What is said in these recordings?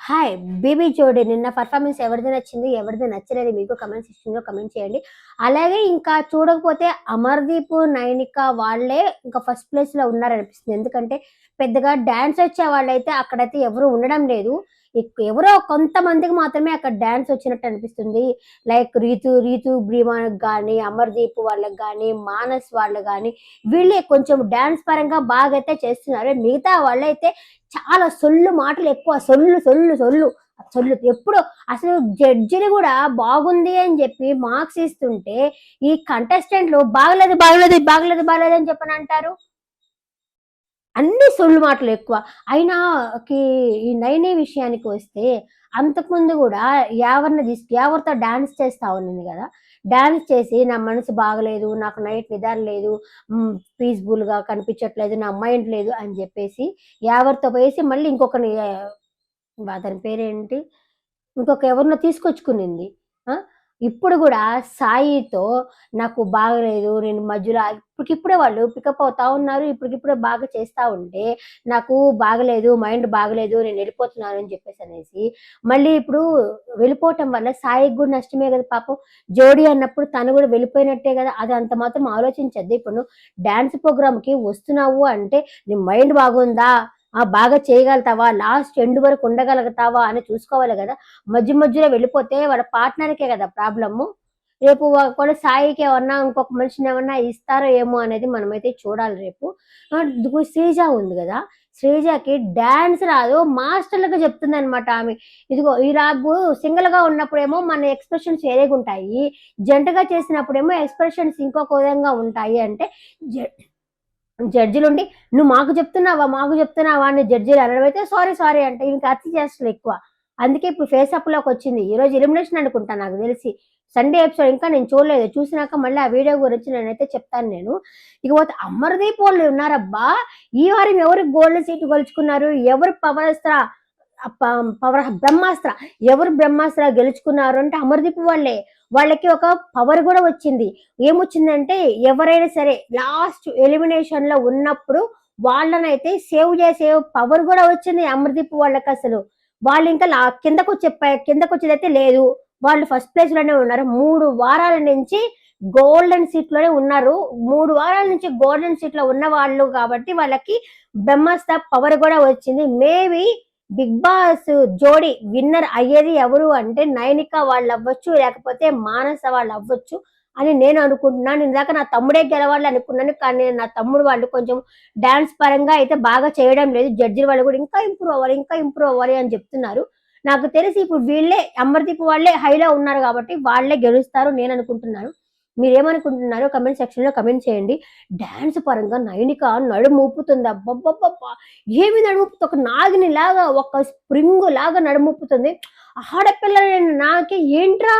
Hi baby జోడి నిన్న performance ఎవరిది నచ్చింది ఎవరిది నచ్చలేదు మీకు కమెంట్ సెక్షన్లో కమెంట్ చేయండి. అలాగే ఇంకా చూడకపోతే అమర్దీప్ నైనిక వాళ్ళే ఇంకా ఫస్ట్ ప్లేస్లో ఉన్నారనిపిస్తుంది. ఎందుకంటే పెద్దగా డ్యాన్స్ వచ్చే వాళ్ళైతే అక్కడైతే ఎవరు ఉండడం లేదు. ఎవరో కొంతమందికి మాత్రమే అక్కడ డ్యాన్స్ వచ్చినట్టు అనిపిస్తుంది. లైక్ రీతు రీతు బ్రీమాకి కానీ, అమర్దీప్ వాళ్ళకి కానీ, మానస్ వాళ్ళు కానీ వీళ్ళే కొంచెం డ్యాన్స్ పరంగా బాగా అయితే చేస్తున్నారు. మిగతా వాళ్ళైతే చాలా సొల్లు మాటలు ఎక్కువ. సొల్లు సొల్లు సొల్లు సొల్లు ఎప్పుడు అసలు జడ్జిని కూడా బాగుంది అని చెప్పి మార్క్స్ ఇస్తుంటే ఈ కంటెస్టెంట్లు బాగలేదు బాగలేదు బాగలేదు బాగలేదు అని చెప్పని అంటారు. అన్ని సొల్లు మాటలు ఎక్కువ. అయినా ఈ నైని విషయానికి వస్తే అంతకుముందు కూడా యావర్తో డాన్స్ చేస్తా ఉన్నింది కదా. డాన్స్ చేసి నా మనసు బాగలేదు, నాకు నైట్ నిద్ర లేదు, పీస్ఫుల్గా కనిపించట్లేదు, నా మైండ్ లేదు అని చెప్పేసి యావర్తో పోయేసి మళ్ళీ ఇంకొకరిని అతని పేరేంటి ఇంకొక ఎవరినో తీసుకొచ్చుకునింది. ఇప్పుడు కూడా సాయితో నాకు బాగలేదు, నేను మధ్యలో ఇప్పటికిప్పుడే వాళ్ళు పికప్ అవుతా ఉన్నారు. ఇప్పటికిప్పుడే బాగా చేస్తా ఉంటే నాకు బాగలేదు, మైండ్ బాగలేదు, నేను వెళ్ళిపోతున్నాను అని చెప్పేసి అనేసి మళ్ళీ ఇప్పుడు వెళ్ళిపోవటం వల్ల సాయికి కూడా నష్టమే కదా పాపం. జోడీ అన్నప్పుడు తను కూడా వెళ్ళిపోయినట్టే కదా. అది అంత మాత్రం ఆలోచించద్దు. ఇప్పుడు నువ్వు డాన్స్ ప్రోగ్రామ్కి వస్తున్నావు అంటే నీ మైండ్ బాగుందా, బాగా చేయగలుగుతావా, లాస్ట్ ఎండ్ వరకు ఉండగలుగుతావా అని చూసుకోవాలి కదా. మధ్యలో వెళ్ళిపోతే వాళ్ళ పార్ట్నర్కే కదా ప్రాబ్లము. రేపు కూడా సాయికి ఏమన్నా ఇంకొక మనిషిని ఏమన్నా ఇస్తారో ఏమో అనేది మనమైతే చూడాలి రేపు. శ్రీజ ఉంది కదా, శ్రీజకి డాన్స్ రాదు, మాస్టర్లుగా చెప్తుంది అనమాట ఆమె. ఇదిగో ఇలాగూ సింగిల్ గా ఉన్నప్పుడేమో మన ఎక్స్ప్రెషన్స్ వేరేగా ఉంటాయి, జంటగా చేసినప్పుడేమో ఎక్స్ప్రెషన్స్ ఇంకొక విధంగా ఉంటాయి. అంటే జడ్జిలుండి నువ్వు మాకు చెప్తున్నావా అని జడ్జిలు అనడమైతే సారీ సారీ అంటే ఇంకా అతి చేష్టలు ఎక్కువ. అందుకే ఇప్పుడు ఫేస్ అప్ లోకి వచ్చింది. ఈరోజు ఎలిమినేషన్ అనుకుంటా నాకు తెలిసి. సండే ఎపిసోడ్ ఇంకా నేను చూడలేదు. చూసినాక మళ్ళీ ఆ వీడియో గురించి నేనైతే చెప్తాను నేను. ఇకపోతే అమర్దీప్ వాళ్ళు ఉన్నారబ్బా. ఈ వారం ఎవరు గోల్డ్ సీట్ గెలుచుకున్నారు, ఎవరు బ్రహ్మాస్త్ర ఎవరు బ్రహ్మాస్త్ర గెలుచుకున్నారు అంటే అమర్దీప్ వాళ్ళే. వాళ్ళకి ఒక పవర్ కూడా వచ్చింది. ఏమొచ్చిందంటే ఎవరైనా సరే లాస్ట్ ఎలిమినేషన్ లో ఉన్నప్పుడు వాళ్ళనైతే సేవ్ చేసే పవర్ కూడా వచ్చింది అమర్దీప్ వాళ్ళకి. అసలు వాళ్ళు ఇంకా కిందకు వచ్చేదైతే లేదు. వాళ్ళు ఫస్ట్ ప్లేస్ లోనే ఉన్నారు. 3 వారాల నుంచి గోల్డెన్ సీట్ లోనే ఉన్నారు. 3 వారాల నుంచి గోల్డెన్ సీట్ లో ఉన్న వాళ్ళు కాబట్టి వాళ్ళకి బ్రహ్మాస్త్ర పవర్ కూడా వచ్చింది. మేబీ బిగ్ బాస్ జోడి విన్నర్ అయ్యేది ఎవరు అంటే నైనిక వాళ్ళు అవ్వచ్చు, లేకపోతే మానస వాళ్ళు అవ్వచ్చు అని నేను అనుకుంటున్నాను. ఇందాక నా తమ్ముడే గెలవాలి అనుకున్నాను, కానీ నా తమ్ముడు వాళ్ళు కొంచెం డాన్స్ పరంగా అయితే బాగా చేయడం లేదు. జడ్జిల వాళ్ళు కూడా ఇంకా ఇంప్రూవ్ అవ్వాలి అని చెప్తున్నారు. నాకు తెలిసి ఇప్పుడు వీళ్ళే అమర్దీప్ వాళ్ళే హైలో ఉన్నారు కాబట్టి వాళ్ళే గెలుస్తారు నేను అనుకుంటున్నాను. మీరేమనుకుంటున్నారో కమెంట్ సెక్షన్ లో కమెంట్ చేయండి. డాన్స్ పరంగా నైనిక నడుము ఊపుతుంది. అబ్బబ్బబ్బబ్బా, ఏమి నడుముపుతుంది, ఒక నాగిని లాగా, ఒక స్ప్రింగ్ లాగా నడుముపుతుంది. ఆడపిల్ల నాకే ఏంట్రా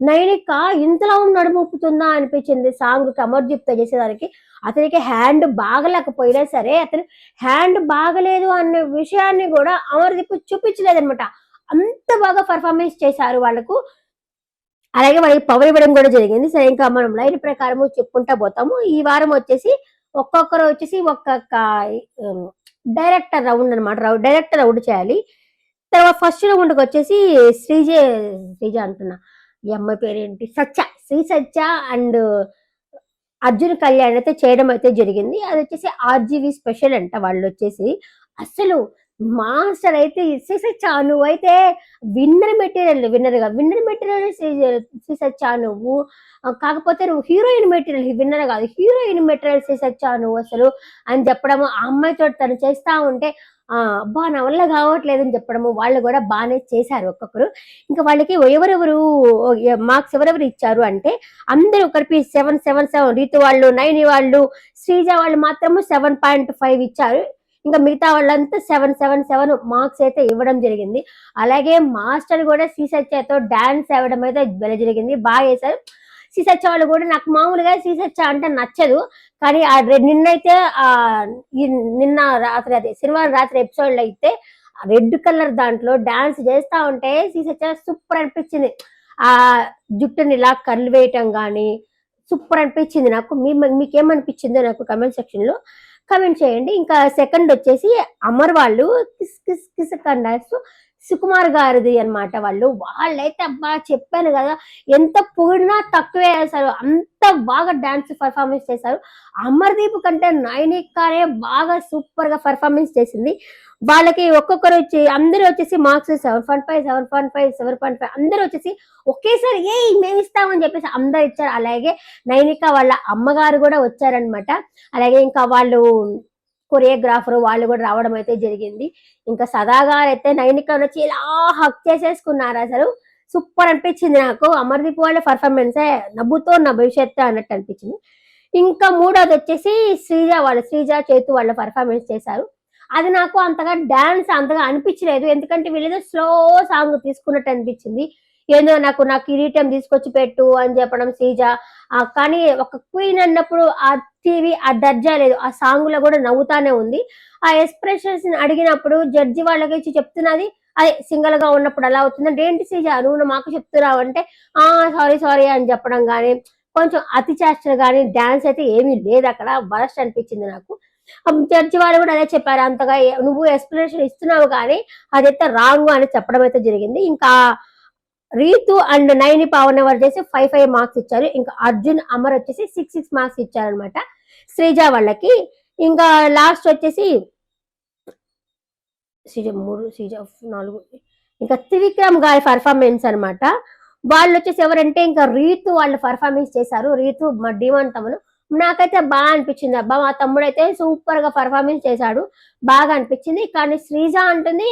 నైనిక ఇంతలా నడుముపుతుందా అనిపించింది. సాంగ్ అమర్దీప్ తో చేసేదానికి అతనికి హ్యాండ్ బాగలేకపోయినా సరే అతను హ్యాండ్ బాగలేదు అనే విషయాన్ని కూడా అమర్దీప్ చూపించలేదనమాట. అంత బాగా పర్ఫార్మెన్స్ చేశారు వాళ్ళకు. అలాగే వాళ్ళకి పవర్ ఇవ్వడం కూడా జరిగింది. సరే, ఇంకా మనం లైన్ ప్రకారము చెప్పుకుంటా పోతాము. ఈ వారం వచ్చేసి ఒక్కొక్కరు వచ్చేసి ఒక్కొక్క డైరెక్టర్ రౌండ్ అనమాట. డైరెక్టర్ రౌండ్ చేయాలి. తర్వాత ఫస్ట్ రౌండ్కి వచ్చేసి శ్రీజ అంటున్నా, ఈ అమ్మాయి పేరేంటి, శ్రీ సత్య అండ్ అర్జున్ కళ్యాణ్ అయితే చేయడం అయితే జరిగింది. అది వచ్చేసి ఆర్జీవి స్పెషల్ అంట. వాళ్ళు వచ్చేసి అసలు మాస్టర్ అయితే శ్రీ సత్య నువ్వైతే విన్నర్ మెటీరియల్ శ్రీ సత్య నువ్వు. కాకపోతే నువ్వు హీరోయిన్ మెటీరియల్ విన్నర్ కాదు, హీరోయిన్ మెటీరియల్ శ్రీ సత్య నువ్వు అసలు అని చెప్పడము. ఆ అమ్మాయితో తను చేస్తా ఉంటే అబ్బా నా వల్ల కావట్లేదు అని చెప్పడము. వాళ్ళు కూడా బాగానే చేశారు ఒక్కొక్కరు. ఇంకా వాళ్ళకి ఎవరెవరు మార్క్స్ ఎవరెవరు ఇచ్చారు అంటే అందరూ కలిపి 7 రీతు వాళ్ళు, నైని వాళ్ళు, శ్రీజ వాళ్ళు మాత్రము 7.5 ఇచ్చారు. ఇంకా మిగతా వాళ్ళంతా 7 మార్క్స్ అయితే ఇవ్వడం జరిగింది. అలాగే మాస్టర్ కూడా శ్రీ సత్యతో డాన్స్ అవ్వడం అయితే జరిగింది. బాగా చేశారు. శ్రీ సత్య వాళ్ళు కూడా నాకు మామూలుగా శ్రీ సత్య అంటే నచ్చదు, కానీ నిన్నైతే నిన్న రాత్రి అదే శనివారం రాత్రి ఎపిసోడ్ లో అయితే రెడ్ కలర్ దాంట్లో డాన్స్ చేస్తా ఉంటే శ్రీ సత్య సూపర్ అనిపించింది. ఆ జుట్టుని ఇలా కర్లు వేయటం కానీ సూపర్ అనిపించింది నాకు. మీకేమనిపించిందో నాకు కమెంట్ సెక్షన్ లో కమెంట్ చేయండి. ఇంకా సెకండ్ వచ్చేసి అమర్ వాళ్ళు కిస్ కిస్ కిస్ కండాస్ సుకుమార్ గారిది అనమాట వాళ్ళు. వాళ్ళైతే అబ్బా చెప్పాను కదా, ఎంత పొగిడినా తక్కువే అసలు. అంత బాగా డాన్స్ పర్ఫార్మెన్స్ చేశారు. అమర్దీప్ కంటే నైనికానే బాగా సూపర్ గా పర్ఫార్మెన్స్ చేసింది. వాళ్ళకి ఒక్కొక్కరు వచ్చి అందరూ వచ్చేసి మార్క్స్ 7.5 7.5 7.5 అందరూ వచ్చేసి ఒకేసారి ఏ మేము ఇస్తామని చెప్పేసి అందరు ఇచ్చారు. అలాగే నైనిక వాళ్ళ అమ్మగారు కూడా వచ్చారనమాట. అలాగే ఇంకా వాళ్ళు కొరియోగ్రాఫర్ వాళ్ళు కూడా రావడం అయితే జరిగింది. ఇంకా సదాగారు అయితే నైనిక వచ్చి ఇలా హక్ చేసేసుకున్నారు అసలు. సూపర్ అనిపించింది నాకు. అమర్దీప్ వాళ్ళ పర్ఫార్మెన్సే నవ్వుతో నా భవిష్యత్తు అన్నట్టు అనిపించింది. ఇంకా మూడోది వచ్చేసి శ్రీజ చేతు వాళ్ళ పర్ఫార్మెన్స్ చేశారు. అది నాకు అంతగా డాన్స్ అంతగా అనిపించలేదు. ఎందుకంటే వీళ్ళేదో స్లో సాంగ్ తీసుకున్నట్టు అనిపించింది. ఏదో నాకు కిరీటం తీసుకొచ్చి పెట్టు అని చెప్పడం శ్రీజ. కానీ ఒక క్వీన్ అన్నప్పుడు ఆ టీవీ ఆ దర్జా లేదు. ఆ సాంగ్ లో కూడా నవ్వుతానే ఉంది. ఆ ఎక్స్ప్రెషన్స్ అడిగినప్పుడు జడ్జి వాళ్ళకి ఇచ్చి చెప్తున్నది అదే సింగల్ గా ఉన్నప్పుడు అలా అవుతుందంటే ఏంటి శ్రీజ నువ్వు మాకు చెప్తున్నావు అంటే సారీ సారీ అని చెప్పడం కానీ కొంచెం అతి చేష్టలు కానీ డాన్స్ అయితే ఏమీ లేదు అక్కడ. వరస్ట్ అనిపించింది నాకు. జడ్జి వాళ్ళు కూడా అదే చెప్పారు. అంతగా నువ్వు ఎక్స్ప్లెనేషన్ ఇస్తున్నావు కానీ అదైతే రాంగ్ అని చెప్పడం అయితే జరిగింది. ఇంకా రీతు అండ్ నైని పావన్ ఎవరు చేసి 5 మార్క్స్ ఇచ్చారు. ఇంకా అర్జున్ అమర్ వచ్చేసి 6 మార్క్స్ ఇచ్చారనమాట శ్రీజ వాళ్ళకి. ఇంకా లాస్ట్ వచ్చేసి శ్రీజ 3 శ్రీజ 4 ఇంకా త్రివిక్రమ్ గారి పర్ఫార్మెన్స్ అనమాట. వాళ్ళు వచ్చేసి ఎవరంటే ఇంకా రీతు వాళ్ళు పర్ఫార్మెన్స్ చేశారు. రీతు మా డిమాండ్ తమ్ముడు. నాకైతే బాగా అనిపించింది. అబ్బా మా తమ్ముడు అయితే సూపర్ గా పర్ఫార్మెన్స్ చేశాడు, బాగా అనిపించింది. కానీ శ్రీజ అంటుంది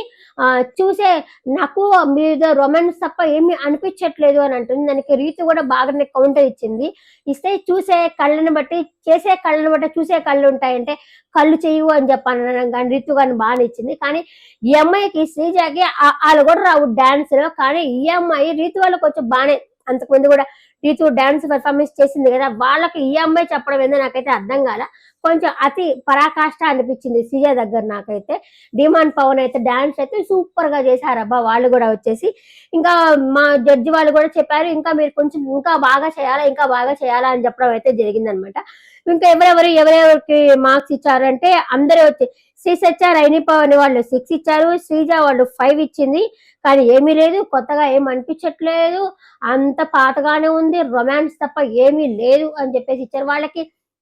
చూసే నాకు మీద రొమాన్స్ తప్ప ఏమి అనిపించట్లేదు అని అంటుంది. దానికి రీతు కూడా బాగానే కౌంటర్ ఇచ్చింది. ఇస్తే చూసే కళ్ళని బట్టి చేసే కళ్ళని బట్టి చూసే కళ్ళు ఉంటాయంటే కళ్ళు చేయవు అని చెప్పాను. కానీ రీతు కానీ బాగా ఇచ్చింది. కానీ ఈ అమ్మాయికి శ్రీజాకి వాళ్ళు కూడా రావు డాన్స్ లో. కానీ ఈ అమ్మాయి రీతు వాళ్ళకి కొంచెం బాగానే అంతకుముందు కూడా రీతు డాన్స్ పర్ఫార్మెన్స్ చేసింది కదా, వాళ్ళకి ఈ అమ్మాయి చెప్పడం ఏందో నాకైతే అర్థం కాల. కొంచెం అతి పరాకాష్ట అనిపించింది శ్రీజ దగ్గర నాకైతే. డిమాండ్ పవన్ అయితే డాన్స్ అయితే సూపర్ గా చేశారబ్బా వాళ్ళు కూడా వచ్చేసి. ఇంకా మా జడ్జి వాళ్ళు కూడా చెప్పారు ఇంకా మీరు కొంచెం ఇంకా బాగా చేయాలా ఇంకా బాగా చేయాలా అని చెప్పడం అయితే జరిగిందనమాట. ఇంకా ఎవరెవరికి మార్క్స్ ఇచ్చారంటే అందరూ వచ్చి శ్రీసత్య రైని పవన్ వాళ్ళు 6 ఇచ్చారు. శ్రీజ వాళ్ళు 5 ఇచ్చింది. కానీ ఏమీ లేదు, కొత్తగా ఏం అనిపించట్లేదు, అంత పాతగానే ఉంది, రొమాన్స్ తప్ప ఏమీ లేదు అని చెప్పేసి ఇచ్చారు. వాళ్ళకి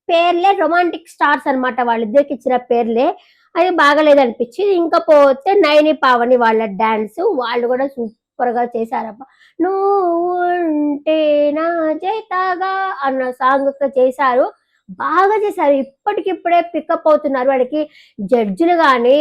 పేర్లే రొమాంటిక్ స్టార్స్ అనమాట. వాళ్ళిద్దరికి ఇచ్చిన పేర్లే అది బాగలేదు అనిపించింది. ఇంకా పోతే నైని పావని వాళ్ళ డాన్స్ వాళ్ళు కూడా సూపర్ గా చేశారబ్బ. నువ్వుంటే నా చేతగా అన్న సాంగ్ చేశారు, బాగా చేశారు. ఇప్పటికిప్పుడే పికప్ అవుతున్నారు. వాడికి జడ్జిలు కానీ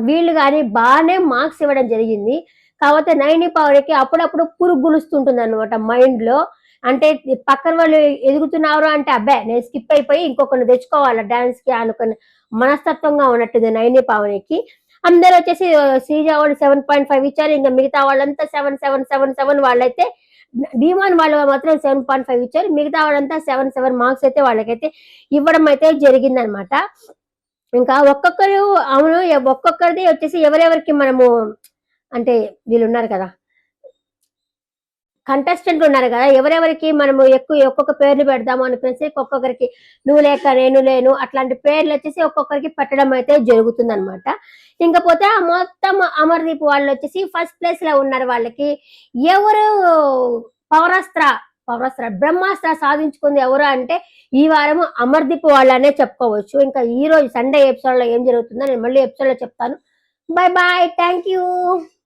వీళ్ళు కానీ బాగానే మార్క్స్ ఇవ్వడం జరిగింది. కాకపోతే నైని పవర్కి అప్పుడప్పుడు పురుగు గులుస్తుంటుంది అనమాట మైండ్ లో. అంటే పక్కన వాళ్ళు ఎదుగుతున్నారు అంటే అబ్బాయి నేను స్కిప్ అయిపోయి ఇంకొకరిని తెచ్చుకోవాలా డాన్స్ కి అనుకున్న మనస్తత్వంగా ఉన్నట్టుంది నైని పావనికి. అందరు వచ్చేసి శ్రీజ వాళ్ళు 7.5 ఇచ్చారు. ఇంకా మిగతా వాళ్ళంతా 7 వాళ్ళైతే డిమాండ్ వాళ్ళు మాత్రం 7.5 ఇచ్చారు. మిగతా వాళ్ళంతా 7 మార్క్స్ అయితే వాళ్ళకైతే ఇవ్వడం అయితే జరిగిందనమాట. ఇంకా ఒక్కొక్కరు అవును ఒక్కొక్కరిది వచ్చేసి ఎవరెవరికి మనము అంటే వీళ్ళు ఉన్నారు కదా కంటెస్టెంట్ ఉన్నారు కదా, ఎవరెవరికి మనము ఎక్కువ ఒక్కొక్క పేర్లు పెడదాము అనిపించి ఒక్కొక్కరికి నువ్వు లేక నేను లేను అట్లాంటి పేర్లు వచ్చేసి ఒక్కొక్కరికి పెట్టడం అయితే జరుగుతుంది అనమాట. ఇంకపోతే ఆ మొత్తం అమర్దీప్ వాళ్ళు వచ్చేసి ఫస్ట్ ప్లేస్ లో ఉన్నారు. వాళ్ళకి ఎవరు పవరాస్త్ర బ్రహ్మాస్త్ర సాధించుకుంది ఎవరు అంటే ఈ వారం అమర్దీప్ వాళ్ళనే చెప్పుకోవచ్చు. ఇంకా ఈ రోజు సండే ఎపిసోడ్ లో ఏం జరుగుతుందో నేను మళ్ళీ ఎపిసోడ్ లో చెప్తాను. Bye bye, thank you.